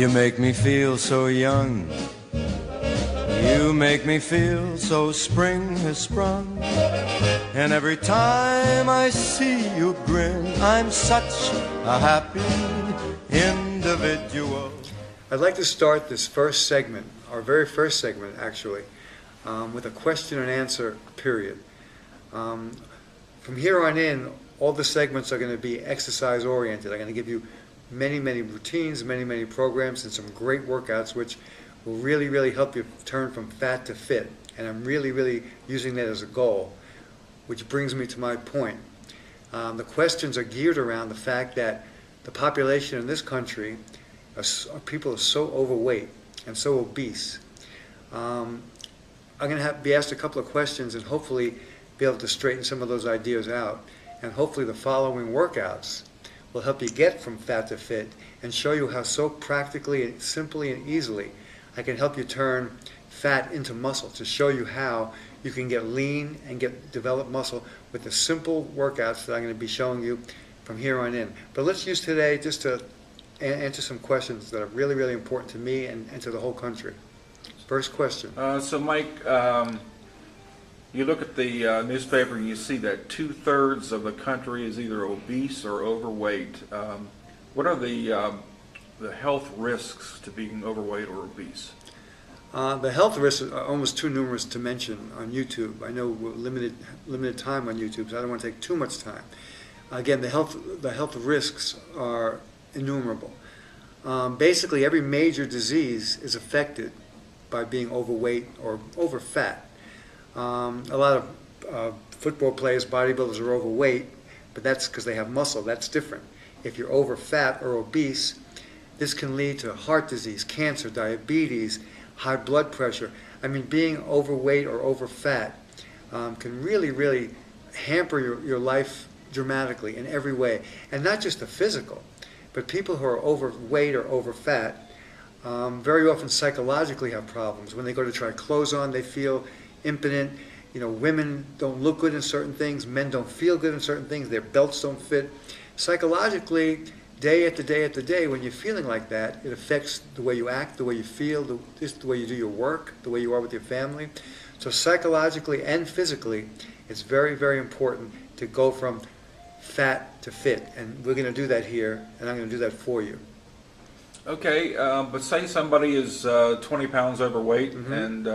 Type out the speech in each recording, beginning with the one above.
You make me feel so young. You make me feel so spring has sprung. And every time I see you grin, I'm such a happy individual. I'd like to start this first segment, our very first segment actually, with a question and answer period. From here on in, all the segments are going to be exercise oriented. I'm going to give you many routines, many programs, and some great workouts which will really help you turn from fat to fit. And I'm really using that as a goal, which brings me to my point. The questions are geared around the fact that the population in this country, people are so overweight and so obese. I'm going to be asked a couple of questions and hopefully be able to straighten some of those ideas out. And hopefully the following workouts will help you get from fat to fit and show you how so practically and simply and easily I can help you turn fat into muscle, to show you how you can get lean and develop muscle with the simple workouts that I'm going to be showing you from here on in. But let's use today just to answer some questions that are really important to me and to the whole country. First question. So Mike, you look at the newspaper and you see that 2/3 of the country is either obese or overweight. What are the health risks to being overweight or obese? The health risks are almost too numerous to mention on YouTube. I know we're limited time on YouTube, so I don't want to take too much time. Again, the health risks are innumerable. Basically, every major disease is affected by being overweight or over fat. A lot of football players, bodybuilders are overweight, but that's because they have muscle. That's different. If you're over fat or obese, this can lead to heart disease, cancer, diabetes, high blood pressure. I mean, being overweight or over fat can really hamper your life dramatically in every way. And not just the physical, but people who are overweight or over fat very often psychologically have problems. When they go to try clothes on, they feel impotent. You know, women don't look good in certain things, men don't feel good in certain things, their belts don't fit. Psychologically, day after day, when you're feeling like that, it affects the way you act, the way you feel, just the way you do your work, the way you are with your family. So psychologically and physically, it's very important to go from fat to fit. And we're going to do that here, and I'm going to do that for you. Okay, but say somebody is 20 pounds overweight, and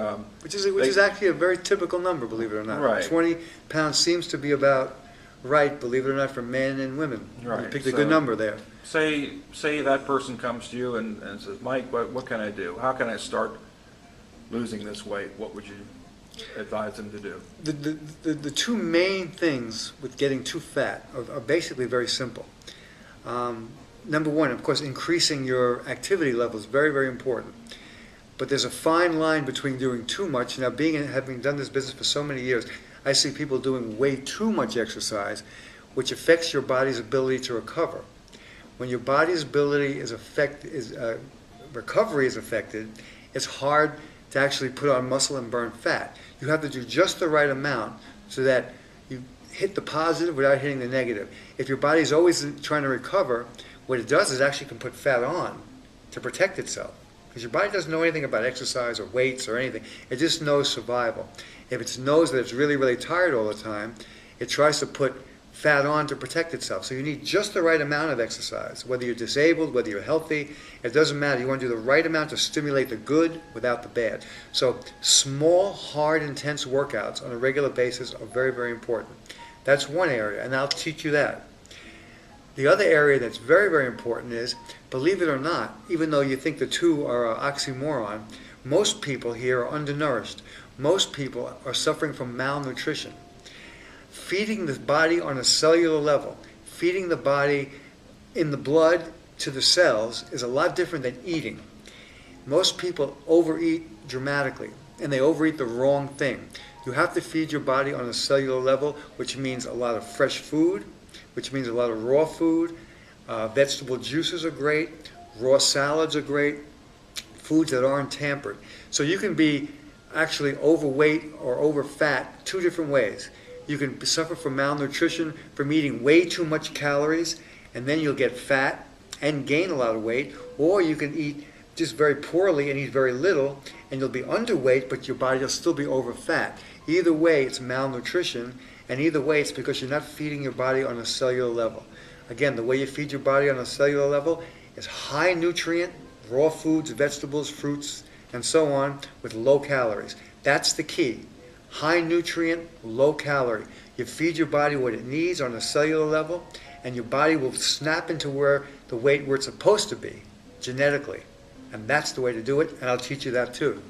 which is actually a very typical number, believe it or not. Right. 20 pounds seems to be about right, believe it or not, for men and women. Right. You picked a good number there. Say that person comes to you and says, Mike, what can I do? How can I start losing this weight? What would you advise them to do? The two main things with getting too fat are basically very simple. Number one, of course, increasing your activity level is very important. But there's a fine line between doing too much. Now, having done this business for so many years, I see people doing way too much exercise, which affects your body's ability to recover. When your body's ability recovery is affected, it's hard to actually put on muscle and burn fat. You have to do just the right amount so that you hit the positive without hitting the negative. If your body's always trying to recover, what it does is actually can put fat on to protect itself. Because your body doesn't know anything about exercise or weights or anything. It just knows survival. If it knows that it's really tired all the time, it tries to put fat on to protect itself. So you need just the right amount of exercise. Whether you're disabled, whether you're healthy, it doesn't matter. You want to do the right amount to stimulate the good without the bad. So small, hard, intense workouts on a regular basis are very important. That's one area, and I'll teach you that. The other area that's very important is, believe it or not, even though you think the two are an oxymoron, most people here are undernourished. Most people are suffering from malnutrition. Feeding the body on a cellular level, feeding the body in the blood to the cells is a lot different than eating. Most people overeat dramatically, and they overeat the wrong thing. You have to feed your body on a cellular level, which means a lot of fresh food, which means a lot of raw food. Vegetable juices are great. Raw salads are great. Foods that aren't tampered. So you can be actually overweight or over fat two different ways. You can suffer from malnutrition from eating way too much calories, and then you'll get fat and gain a lot of weight, or you can eat just very poorly and eat very little, and you'll be underweight, but your body will still be over fat. Either way, it's malnutrition, and either way, it's because you're not feeding your body on a cellular level. Again, the way you feed your body on a cellular level is high nutrient, raw foods, vegetables, fruits, and so on, with low calories. That's the key. High nutrient, low calorie. You feed your body what it needs on a cellular level, and your body will snap into where the weight where it's supposed to be, genetically. And that's the way to do it, and I'll teach you that too.